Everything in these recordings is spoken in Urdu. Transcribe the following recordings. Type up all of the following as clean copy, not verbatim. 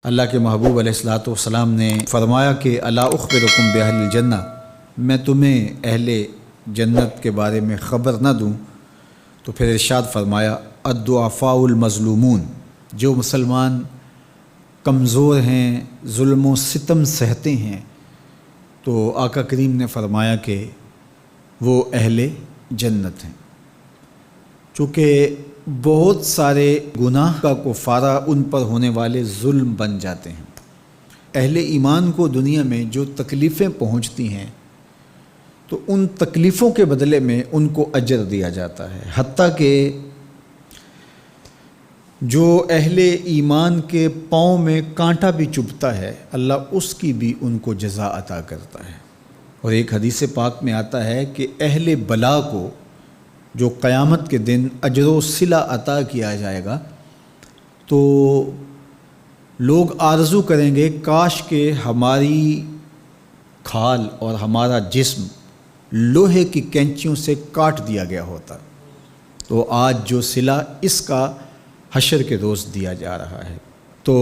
اللہ کے محبوب علیہ الصلوۃ والسلام نے فرمایا کہ الا اخبرکم باہل الجنہ، میں تمہیں اہل جنت کے بارے میں خبر نہ دوں؟ تو پھر ارشاد فرمایا الضعفاء المظلومون، جو مسلمان کمزور ہیں، ظلم و ستم سہتے ہیں، تو آقا کریم نے فرمایا کہ وہ اہل جنت ہیں۔ چونکہ بہت سارے گناہ کا کفارہ ان پر ہونے والے ظلم بن جاتے ہیں۔ اہل ایمان کو دنیا میں جو تکلیفیں پہنچتی ہیں تو ان تکلیفوں کے بدلے میں ان کو اجر دیا جاتا ہے، حتیٰ کہ جو اہل ایمان کے پاؤں میں کانٹا بھی چبھتا ہے اللہ اس کی بھی ان کو جزا عطا کرتا ہے۔ اور ایک حدیث پاک میں آتا ہے کہ اہل بلا کو جو قیامت کے دن اجر و صلہ عطا کیا جائے گا تو لوگ آرزو کریں گے کاش کہ ہماری کھال اور ہمارا جسم لوہے کی کینچیوں سے کاٹ دیا گیا ہوتا، تو آج جو صلہ اس کا حشر کے روز دیا جا رہا ہے۔ تو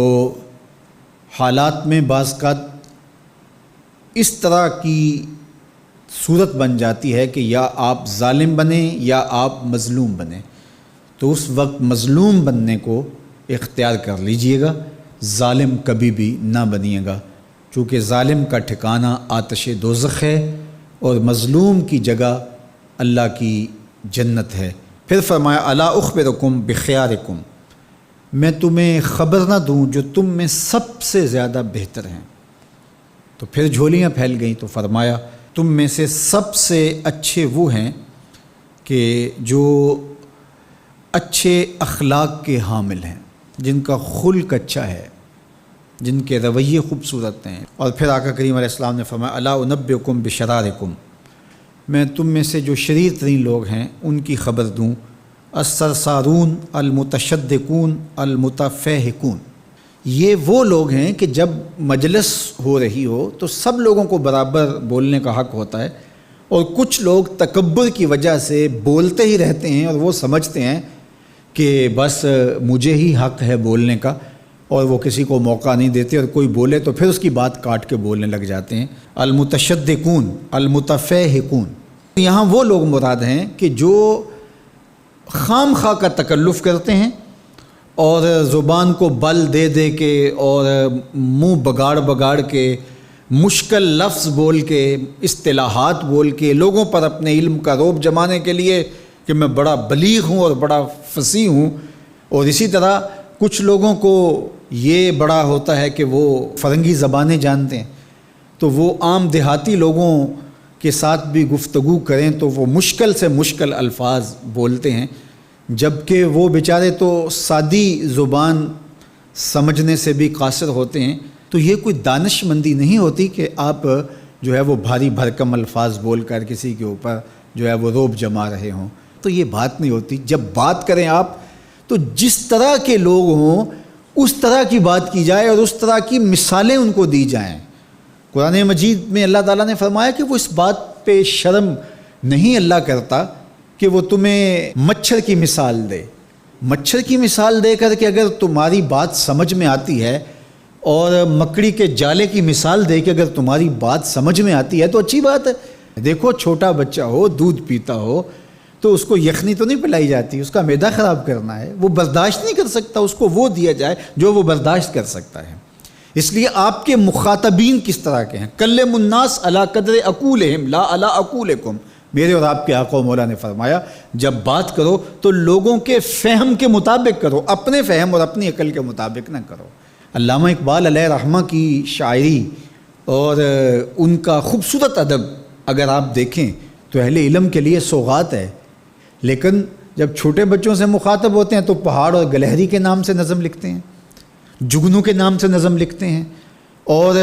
حالات میں بعض اوقات اس طرح کی صورت بن جاتی ہے کہ یا آپ ظالم بنیں یا آپ مظلوم بنیں، تو اس وقت مظلوم بننے کو اختیار کر لیجئے گا، ظالم کبھی بھی نہ بنیے گا، چونکہ ظالم کا ٹھکانہ آتش دوزخ ہے اور مظلوم کی جگہ اللہ کی جنت ہے۔ پھر فرمایا الا اخبرکم بخیارکم، میں تمہیں خبر نہ دوں جو تم میں سب سے زیادہ بہتر ہیں؟ تو پھر جھولیاں پھیل گئیں، تو فرمایا تم میں سے سب سے اچھے وہ ہیں کہ جو اچھے اخلاق کے حامل ہیں، جن کا خلق اچھا ہے، جن کے رویے خوبصورت ہیں۔ اور پھر آقا کریم علیہ السلام نے فرمایا الا انبئکم بشرارکم، میں تم میں سے جو شریر ترین لوگ ہیں ان کی خبر دوں، السرسارون المتشدقون المتفہقون، یہ وہ لوگ ہیں کہ جب مجلس ہو رہی ہو تو سب لوگوں کو برابر بولنے کا حق ہوتا ہے، اور کچھ لوگ تکبر کی وجہ سے بولتے ہی رہتے ہیں اور وہ سمجھتے ہیں کہ بس مجھے ہی حق ہے بولنے کا، اور وہ کسی کو موقع نہیں دیتے، اور کوئی بولے تو پھر اس کی بات کاٹ کے بولنے لگ جاتے ہیں۔ المتشدقون المتفہقون، یہاں وہ لوگ مراد ہیں کہ جو خام خواہ کا تکلف کرتے ہیں اور زبان کو بل دے دے کے اور منہ بگاڑ بگاڑ کے مشکل لفظ بول کے اصطلاحات بول کے لوگوں پر اپنے علم کا رعب جمانے کے لیے کہ میں بڑا بلیغ ہوں اور بڑا فصیح ہوں، اور اسی طرح کچھ لوگوں کو یہ بڑا ہوتا ہے کہ وہ فرنگی زبانیں جانتے ہیں، تو وہ عام دیہاتی لوگوں کے ساتھ بھی گفتگو کریں تو وہ مشکل سے مشکل الفاظ بولتے ہیں، جبکہ وہ بیچارے تو سادی زبان سمجھنے سے بھی قاصر ہوتے ہیں۔ تو یہ کوئی دانش مندی نہیں ہوتی کہ آپ جو ہے وہ بھاری بھرکم الفاظ بول کر کسی کے اوپر جو ہے وہ رعب جما رہے ہوں، تو یہ بات نہیں ہوتی۔ جب بات کریں آپ تو جس طرح کے لوگ ہوں اس طرح کی بات کی جائے اور اس طرح کی مثالیں ان کو دی جائیں۔ قرآن مجید میں اللہ تعالیٰ نے فرمایا کہ وہ اس بات پہ شرم نہیں اللہ کرتا کہ وہ تمہیں مچھر کی مثال دے، مچھر کی مثال دے کر کہ اگر تمہاری بات سمجھ میں آتی ہے، اور مکڑی کے جالے کی مثال دے کہ اگر تمہاری بات سمجھ میں آتی ہے تو اچھی بات ہے۔ دیکھو چھوٹا بچہ ہو دودھ پیتا ہو تو اس کو یخنی تو نہیں پلائی جاتی، اس کا معدہ خراب کرنا ہے، وہ برداشت نہیں کر سکتا، اس کو وہ دیا جائے جو وہ برداشت کر سکتا ہے۔ اس لیے آپ کے مخاطبین کس طرح کے ہیں؟ کلم الناس علی قدر عقولہم لا علی عقولکم، میرے اور آپ کے آقا و مولا نے فرمایا جب بات کرو تو لوگوں کے فہم کے مطابق کرو، اپنے فہم اور اپنی عقل کے مطابق نہ کرو۔ علامہ اقبال علیہ رحمہ کی شاعری اور ان کا خوبصورت ادب اگر آپ دیکھیں تو اہل علم کے لیے سوغات ہے، لیکن جب چھوٹے بچوں سے مخاطب ہوتے ہیں تو پہاڑ اور گلہری کے نام سے نظم لکھتے ہیں، جگنو کے نام سے نظم لکھتے ہیں، اور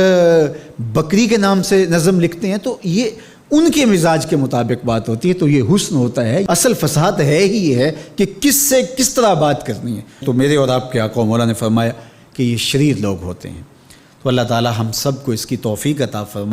بکری کے نام سے نظم لکھتے ہیں، تو یہ ان کے مزاج کے مطابق بات ہوتی ہے۔ تو یہ حسن ہوتا ہے، اصل فصاحت ہے ہی یہ ہے کہ کس سے کس طرح بات کرنی ہے۔ تو میرے اور آپ کے آقا و مولا نے فرمایا کہ یہ شریر لوگ ہوتے ہیں۔ تو اللہ تعالی ہم سب کو اس کی توفیق عطا فرمائے۔